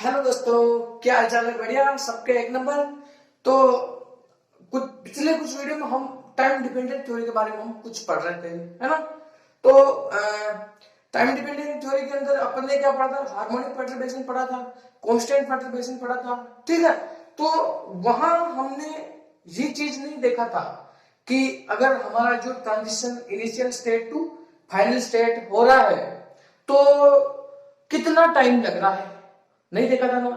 Hello दोस्तों, क्या हाल चाल है? बढ़िया, सबके एक नंबर। तो पिछले कुछ वीडियो में हम टाइम डिपेंडेंट थ्योरी के बारे में हम कुछ पढ़ रहे थे, है ना? तो टाइम डिपेंडेंट थ्योरी के अंदर अपन ने क्या पढ़ा था? हार्मोनिक परटर्बेशन पढ़ा था, कांस्टेंट परटर्बेशन पढ़ा था, ठीक है। तो वहां हमने ये चीज नहीं देखा था कि अगर हमारा जो transition initial state to final state हो रहा है तो कितना टाइम लग रहा है। नहीं देखा था ना?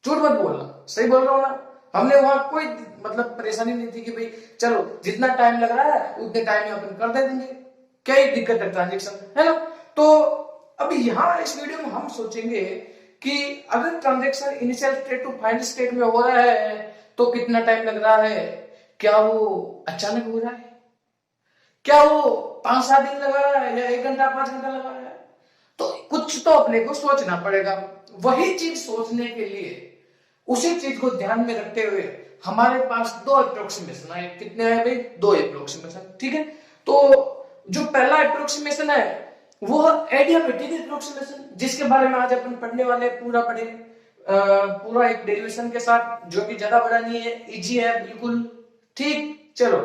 झूठ मत बोलना, सही बोल रहा हूं ना? हमने वहां कोई मतलब परेशानी नहीं थी कि भाई चलो जितना टाइम लग रहा है उतने टाइम में अपन कर दे देंगे, क्या ही दिक्कत है ट्रांजेक्शन, है ना? तो अब यहाँ इस वीडियो में हम सोचेंगे कि अगर transaction initial state to final state में हो रहा है तो कितना टाइम लग रहा है। क्या वो अचानक हो रहा है? क्या वो 5-7 दिन लगा रहा है या 1 घंटा 5 घंटा लगा रहा है? तो कुछ तो अपने को सोचना पड़ेगा। वही चीज सोचने के लिए उसी चीज को ध्यान में रखते हुए हमारे पास दो अप्रोक्सीमेशन है। कितने हैं भाई? दो अप्रोक्सीमेशन, ठीक है। तो जो पहला अप्रोक्सीमेशन है वो एडियाबेटिक अप्रोक्सीमेशन, जिसके बारे में आज अपन पढ़ने वाले पूरा पढ़े, पूरा एक डेरिवेशन के साथ, जो कि ज्यादा बड़ा नहीं है, इजी है बिल्कुल, ठीक। चलो,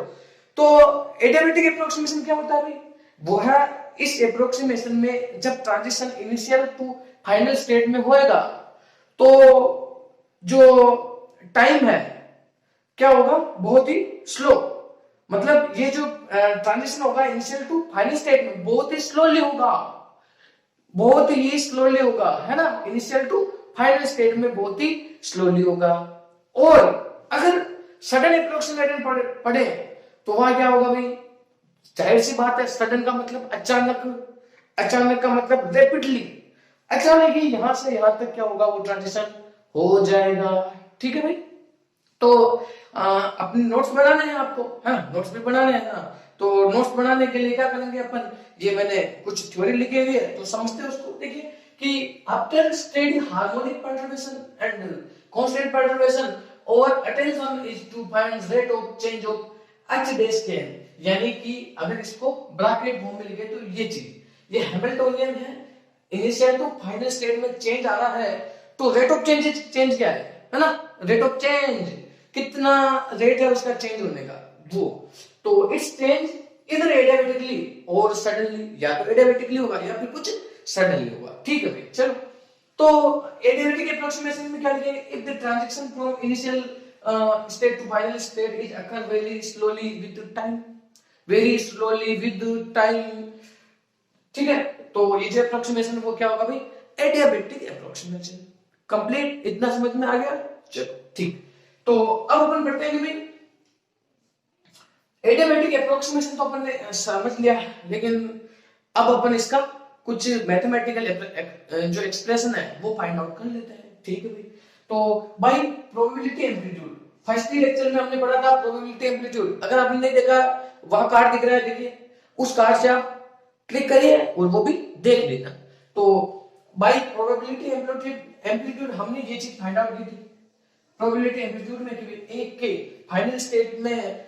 तो एडियाबेटिक अप्रोक्सीमेशन क्या होता है भाई? वो है इस अप्रोक्सीमेशन में जब transition initial to final state में होएगा तो जो टाइम है क्या होगा? बहुत ही स्लो। मतलब ये जो ट्रांजिशन होगा इनिशियल टू फाइनल स्टेट में बहुत ही स्लोली होगा, बहुत ही स्लोली होगा, है ना? इनिशियल टू फाइनल स्टेट में बहुत ही स्लोली होगा। और अगर सडन अप्रोक्सीमेशन पढ़े तो वहां क्या होगा भाई? जाहिर सी बात है, सडन का मतलब अचानक, अचानक का मतलब रैपिडली, अचानक ही यहां से यहां तक क्या होगा? वो ट्रांजिशन हो जाएगा, ठीक है भाई। तो अपने नोट्स बनाने हैं आपको, हाँ नोट्स भी बनाने हैं ना। तो नोट्स बनाने के लिए क्या करेंगे अपन? ये मैंने कुछ थ्योरी लिखी हुई है तो समझते हैं उसको। देखिए कि after study harmonic perturbation and constant perturbation और attention is to find rate of change of H day scale, यानी कि अगर इसको ब्रैकेट फॉर्म में लिखे तो ये चीज, ये हैमिल्टोनियन है। इनिशियल टू फाइनल स्टेट में चेंज आ रहा है तो रेट ऑफ चेंज क्या है ना? रेट ऑफ चेंज, कितना रेट है उसका चेंज होने का, वो। तो इट्स चेंज इधर एडियाबेटिकली और सडनली, या तो एडियाबेटिकली होगा या फिर कुछ सडनली होगा, ठीक है भाई। चलो, तो एडियाबेटिक अप्रोक्सीमेशन में क्या लिखेंगे? If the transaction from initial state to final state is occur very slowly with time, very slowly with time, ठीक है। तो ये जो अप्रोक्सीमेशन वो क्या होगा भाई? Adiabatic approximation. कंप्लीट, इतना समझ में आ गया? चलो ठीक। तो अब अपन बढ़ते हैं कि भाई एडियाबेटिक अप्रोक्सीमेशन तो अपन ने समझ लिया, लेकिन अब अपन इसका कुछ मैथमेटिकल जो एक्सप्रेशन है वो फाइंड आउट कर लेते हैं, ठीक है भाई। तो बाय प्रोबेबिलिटी एम्पलीट्यूड, फर्स्ट ही लेक्चर में हमने पढ़ा था प्रोबेबिलिटी एम्पलीट्यूड। अगर आपने नहीं देखा, वहां कार्ड दिख रहा है, देखिए उस कार्ड से आप क्लिक करिए और वो भी देख लेना। तो बाय प्रोबेबिलिटी एम्पलीट्यूड हमने ये चीज फाइंड आउट की थी। प्रोबेबिलिटी एम्पलीट्यूड में कि एक के फाइनल स्टेट में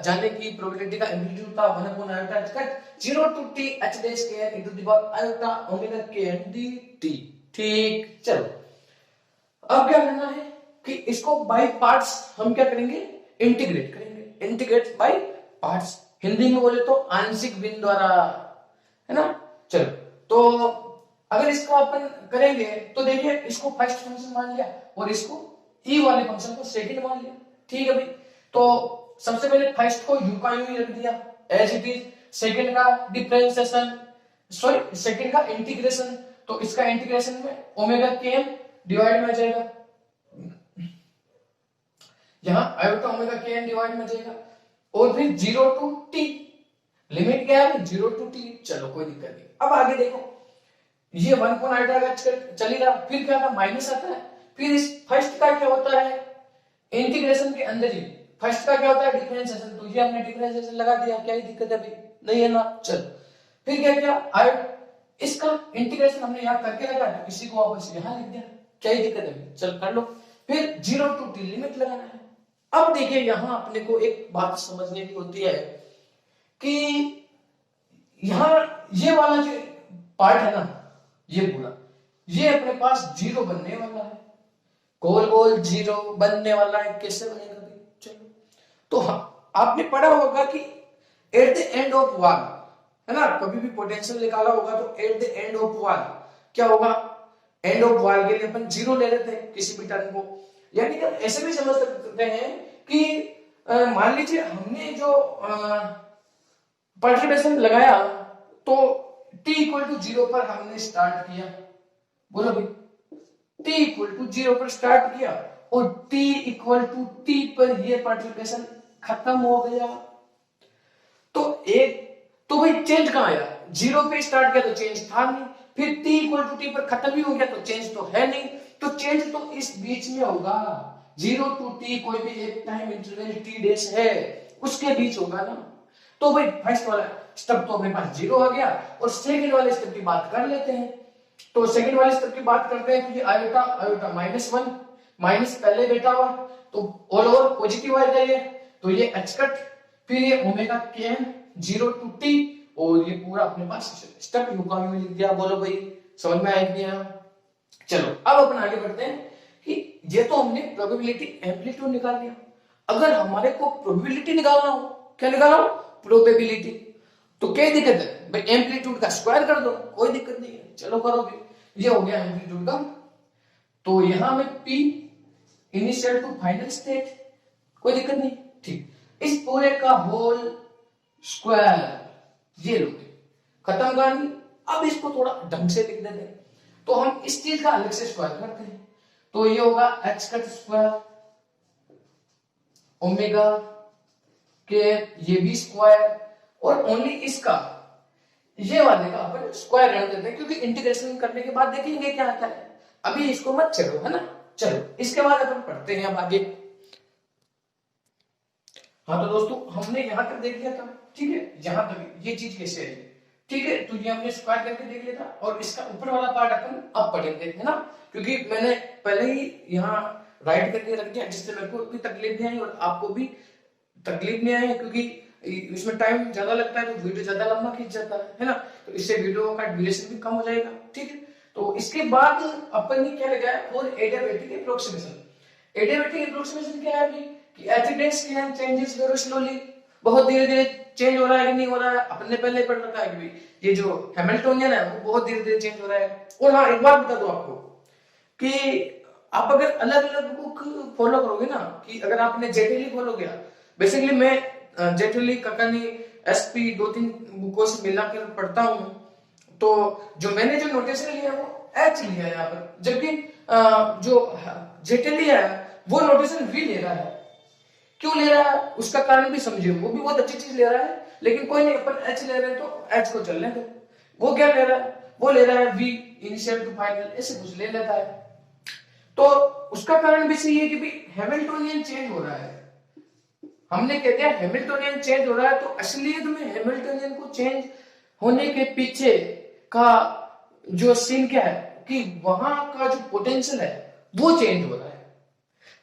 जाने की प्रोबेबिलिटी का एम्पलीट्यूड था 1 upon iota cut 0 to t h डे square into the power iota omega k n dt, ठीक। चलो, अब क्या करना है कि इसको बाय पार्ट्स हम क्या करेंगे? इंटीग्रेट करेंगे। इंटीग्रेट बाय पार्ट्स, हिंदी में बोले तो आंशिक भिन्न द्वारा, है ना? चलो, तो अगर इसका अपन करेंगे तो देखिए इसको फर्स्ट फंक्शन मान लिया और इसको ई वाले फंक्शन को सेकंड मान लिया, ठीक है भाई। तो सबसे पहले फर्स्ट को यू का यू ही रख दिया एज इट इज, सेकंड का डिफरेंशिएशन, सॉरी सेकंड का इंटीग्रेशन, तो इसका इंटीग्रेशन में ओमेगा के एन डिवाइड में जाएगा, यहां आयोटा ओमेगा के एन डिवाइड में जाएगा, और फिर 0 टू टी, लिमिट क्या है? 0 टू टी। चलो कोई दिक्कत नहीं। अब आगे देखो, ये 1 अपॉन आयोटा का चल रहा, फिर क्या था? माइनस आता है। फिर इस फर्स्ट का क्या होता है? इंटीग्रेशन के अंदर ही फर्स्ट का क्या होता है? डिफरेंशिएशन, तो ये हमने डिफरेंशिएशन लगा दिया, क्या ही दिक्कत है भाई? नहीं है ना? चल, फिर क्या किया? इसका इंटीग्रेशन हमने यहां करके लगा तो इसी को वापस यहां लिख दिया, क्या ही दिक्कत है भाई? चल कर लो। फिर 0 टू टी लिमिट लगाना है। अब देखिए यहां अपने को एक बात समझने की होती है कि यहां ये वाला जो पार्ट है ना, ये पूरा, ये अपने पास 0 बनने वाला है, गोल गोल जीरो बनने वाला है, कैसे बनेगा भाई? चलो, तो आपने पढ़ा होगा कि एट द एंड ऑफ वाल, है ना, कभी भी पोटेंशियल निकाला होगा तो एट द एंड ऑफ वाल क्या होगा? एंड ऑफ वाल के लिए अपन जीरो ले लेते हैं किसी भी टर्म को। यानी कि ऐसे भी समझ सकते हैं कि मान लीजिए हमने जो परटर्बेशन लगाया तो t इक्वल टू जीरो पर हमने स्टार्ट किया, बोलो भाई, t इक्वल टू जीरो पर स्टार्ट किया और t इक्वल टू t पर ये परटर्बेशन खत्म हो गया। तो भाई चेंज कहां आया? जीरो पे स्टार्ट किया तो चेंज था नहीं, फिर t इक्वल टू t पर खत्म ही हो गया तो चेंज तो है नहीं, तो चेंज तो इस बीच में होगा। जीरो टू t कोई भी एक टाइम इंटरवल t डेश है उसके बीच होगा ना। तो भाई फर्स्ट वाला स्टेप तो अपने पास जीरो आ गया और सेकंड वाले स्टेप की बात कर लेते हैं। तो सेकंड वाले स्टेप की बात करते हैं तो ये आयोटा आयोटा -1 माइनस पहले बैठा हुआ तो ऑल ओवर पॉजिटिव आ जाइए, तो ये h कट, फिर ये ओमेगा kn 0 टू t और ये पूरा अपने पास स्टेप यूका में लिख दिया। बोलो भाई समझ में आ गया? चलो अब अपन आगे बढ़ते हैं कि ये तो हमने प्रोबेबिलिटी एम्पलीट्यूड निकाल दिया। अगर हमारे को प्रोबेबिलिटी निकालना हो, क्या निकालना हो? प्रोबेबिलिटी। तो क्या दिक्कत है भाई? एम्पलीट्यूड का स्क्वायर कर दो, कोई दिक्कत नहीं है, चलो करो भी। ये हो गया एम्पलीट्यूड का। तो यहां में p initial to final state, कोई दिक्कत नहीं, ठीक। इस पूरे का होल स्क्वायर, ये लो, खत्म कहानी। अब इसको थोड़ा ढंग से लिख देते हैं तो हम इस चीज का अलग से स्क्वायर करते हैं, तो ये होगा h कट स्क्वायर ओमेगा के ये भी स्क्वायर और ओनली इसका ये वाले का अपन स्क्वायर रख देते हैं क्योंकि इंटीग्रेशन करने के बाद देखेंगे क्या आता है, अभी इसको मत चलो, है ना। चलो इसके बाद अपन पढ़ते हैं अब आगे। हाँ तो दोस्तों हमने यहां तक देख लिया था, ठीक है, यहां तक ये चीज कैसे है, ठीक है। तो ये हमने स्क्वायर करके देख लिया था और इसका ऊपर वाला पार्ट अपन अब पढ़ेंगे, है ना, क्योंकि मैंने पहले ही यहाँ राइट करके रख दिया जिससे मेरे को भी तकलीफ नहीं आई और आपको भी तकलीफ नहीं आई, क्योंकि इसमें टाइम ज्यादा लगता है तो वीडियो ज्यादा लंबा खींच जाता है ना, तो इससे वीडियो का ड्यूरेशन भी कम हो जाएगा, ठीक है। तो इसके बाद अपन ने क्या लगाया? और एडियाबैटिक एप्रोक्सीमेशन। एडियाबैटिक एप्रोक्सीमेशन क्या है अभी कि एथिडेंस कैन चेंजेस वेरी स्लोली, बहुत धीरे धीरे चेंज हो रहा है कि नहीं हो रहा है, अपन ने पहले ही पढ़ रखा है कि ये जो हैमिल्टोनियन है वो बहुत धीरे धीरे चेंज हो रहा है। और हाँ एक बात बता दो आपको कि आप अगर अलग अलग बुक फॉलो करोगे ना, कि अगर आपने जेटेली फॉलो किया, बेसिकली मैं जेटेली ककानी एसपी 2-3 बुकों से मिलाकर पढ़ता हूं, तो जो मैंने जो नोटेशन लिया वो एच लिया है यहाँ पर, जबकि जो जेटेली है वो नोटेशन वी ले रहा है। क्यों ले रहा है उसका कारण भी समझिए, वो भी बहुत अच्छी चीज ले रहा है, लेकिन कोई नहीं, अपन एच ले रहे हैं तो एच को चलने दो। वो क्या ले रहा है? वो ले रहा है वी इनिशियल टू फाइनल, ऐसे कुछ ले लेता है। तो उसका कारण भी सही है कि भाई हैमिल्टोनियन चेंज हो रहा है, हमने कह दिया हैमिल्टोनियन चेंज हो रहा है, तो असलियत में हैमिल्टोनियन को चेंज होने के पीछे का जो सीन क्या है कि वहां का जो पोटेंशियल है वो चेंज हो रहा है।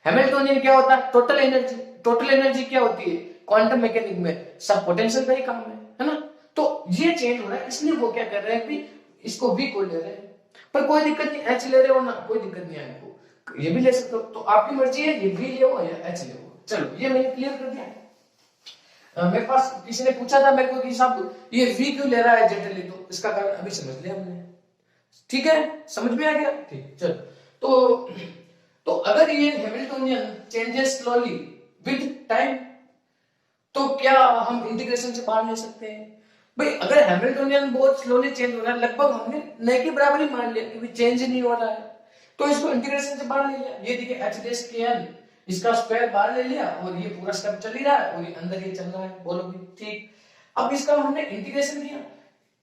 हैमिल्टोनियन क्या होता है? Total energy. टोटल एनर्जी क्या होती है क्वांटम मैकेनिक में? सब पोटेंशियल का ही काम है ना। तो ये चेंज हो रहा है, इसलिए वो क्या कर रहे हैं कि इसको वी को ले रहे हैं, पर कोई दिक्कत नहीं, एच ले रहे हो ना, कोई दिक्कत नहीं है आपको, ये भी ले सकते हो, तो आपकी मर्जी है, ये वी ले हो या एच ले हो। चलो ये मैंने क्लियर कर दिया। मेरे पास किसी ने पूछा था मेरे को कि साहब ये वी क्यों ले रहा है जेटली, तो इसका कारण अभी समझ लिया हमने, ठीक है, समझ में आ गया, ठीक। चलो तो अगर ये Hamiltonian changes slowly with time, तो क्या हम इंटीग्रेशन से बाहर ले सकते हैं? भाई अगर हैमिल्टोनियन बहुत स्लोली चेंज हो रहा है, लगभग हमने न की बराबर ही मान लिया कि चेंज नहीं हो रहा है, तो इसको इंटीग्रेशन से बाहर ले लिया। ये देखिए एच डैश के एन, इसका स्क्वायर बाहर ले लिया और ये पूरा स्टेप चल ही रहा है और ये अंदर ये चल रहा है, बोलो भी ठीक। अब इसका हमने इंटीग्रेशन किया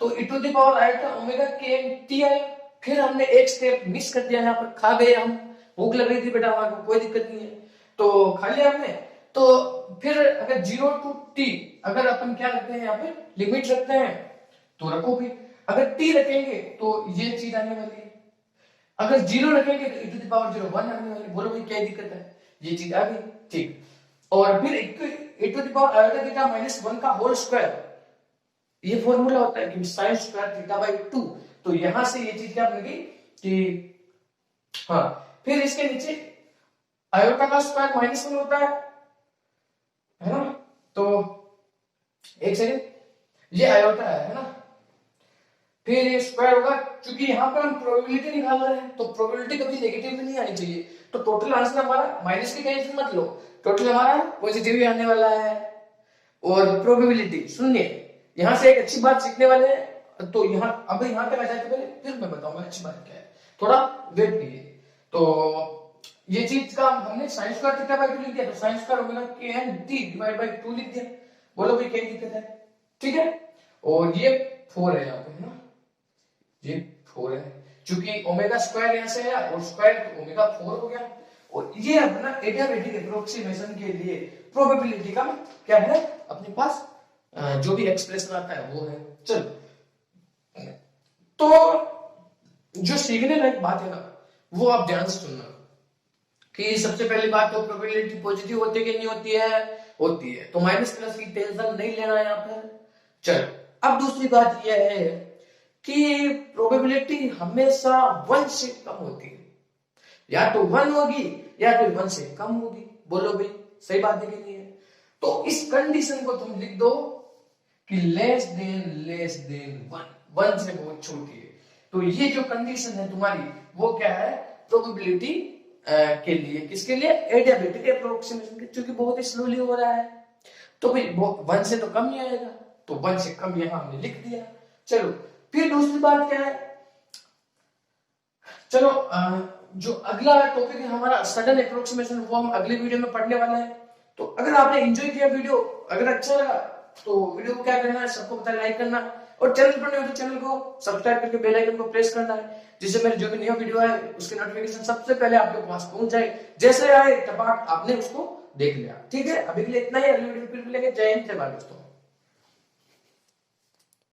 तो e टू द पावर आया था ओमेगा के टी आया, फिर हमने एक स्टेप मिस कर दिया, यहाँ पर खा गए हम, भूख लग रही थी बेटा हमारे को, कोई दिक्कत नहीं है, तो खा लिया हमने। तो फिर अगर 0 टू t अगर अपन क्या रखते हैं यहाँ पे लिमिट रखते हैं तो रखो भी, अगर t रखेंगे तो ये चीज आने वाली है, अगर 0 रखेंगे तो e टू द पावर 0 1 आने वाली, बोलो भाई क्या दिक्कत है, ये चीज आ गई, ठीक। और फिर e to the power iota theta minus 1 का होल स्क्वायर, ये फॉर्मूला होता है कि साइन स्क्वायर थीटा बाई 2, तो यहां से ये चीज क्या बन गई कि हाँ, फिर इसके नीचे आयोटा का स्क्वायर -1 होता है ना। तो एक सेकेंड, ये आयोटा है ना, फिर ये स्क्वायर होगा, क्योंकि यहाँ पर हम प्रोबेबिलिटी निकाल रहे हैं तो प्रोबेबिलिटी कभी नेगेटिव में नहीं आनी चाहिए। तो टोटल आंसर हमारा माइनस की टेंशन मत लो, टोटल हमारा पॉजिटिव ही आने वाला है। और प्रोबेबिलिटी सुनिए, यहाँ से एक अच्छी बात सीखने वाले हैं, तो यहाँ अब यहाँ तक आ जाते पहले फिर मैं बताऊंगा अच्छी बात क्या है, थोड़ा वेट कीजिए। तो ये चीज का हमने साइन स्क्वायर थीटा बाय 2 लिख दिया, तो साइन स्क्वायर ओमेगा के एन टी डिवाइड बाय 2 लिख दिया। बोलो भाई क्या दिक्कत है, ठीक है। और ये 4 है यहाँ पे, है ना, ये 4 है, क्योंकि ओमेगा स्क्वायर यहाँ से है और स्क्वायर तो ओमेगा 4 हो गया। और ये अपना एडियाबेटिक एप्रोक्सीमेशन के लिए प्रोबेबिलिटी का क्या है अपने पास, जो भी एक्सप्रेशन आता है वो है। चलो, तो जो सीखने लायक बात है ना वो आप ध्यान से सुनना, कि सबसे पहली बात तो प्रोबेबिलिटी पॉजिटिव होती है कि नहीं होती है, होती है, तो माइनस प्लस की टेंशन नहीं लेना है यहाँ पर। चलो, अब दूसरी बात यह है कि प्रोबेबिलिटी हमेशा 1 से कम होती है, या तो 1 होगी या फिर 1 से कम होगी। बोलो भाई सही बात है कि नहीं है। तो इस कंडीशन को तुम लिख दो कि लेस देन 1 से बहुत छोटी है। तो ये जो कंडीशन है तुम्हारी वो क्या है, प्रोबेबिलिटी के लिए, किसके लिए, एडियाबेटिक एप्रोक्सीमेशन के, क्योंकि बहुत ही स्लोली हो रहा है। तो भाई 1 से तो कम ही आएगा, तो 1 से कम यहां हमने लिख दिया। चलो, फिर दूसरी बात क्या है, चलो जो अगला टॉपिक है हमारा सडन एप्रोक्सीमेशन, वो हम अगले वीडियो में पढ़ने वाले हैं। तो अगर आपने एंजॉय किया वीडियो, अगर अच्छा लगा तो वीडियो को क्या करना है, सबको पता है लाइक करना, और चैनल पर नए हो तो चैनल को सब्सक्राइब करके बेल आइकन को प्रेस करना है, जिससे मेरे जो भी नया वीडियो है उसके नोटिफिकेशन सबसे पहले आपके पास पहुंच जाए। जैसे आए टपाक आपने उसको देख लिया। ठीक है, अभी के लिए इतना ही, अगली वीडियो में फिर मिलेंगे। जय हिंद, जय भारत दोस्तों।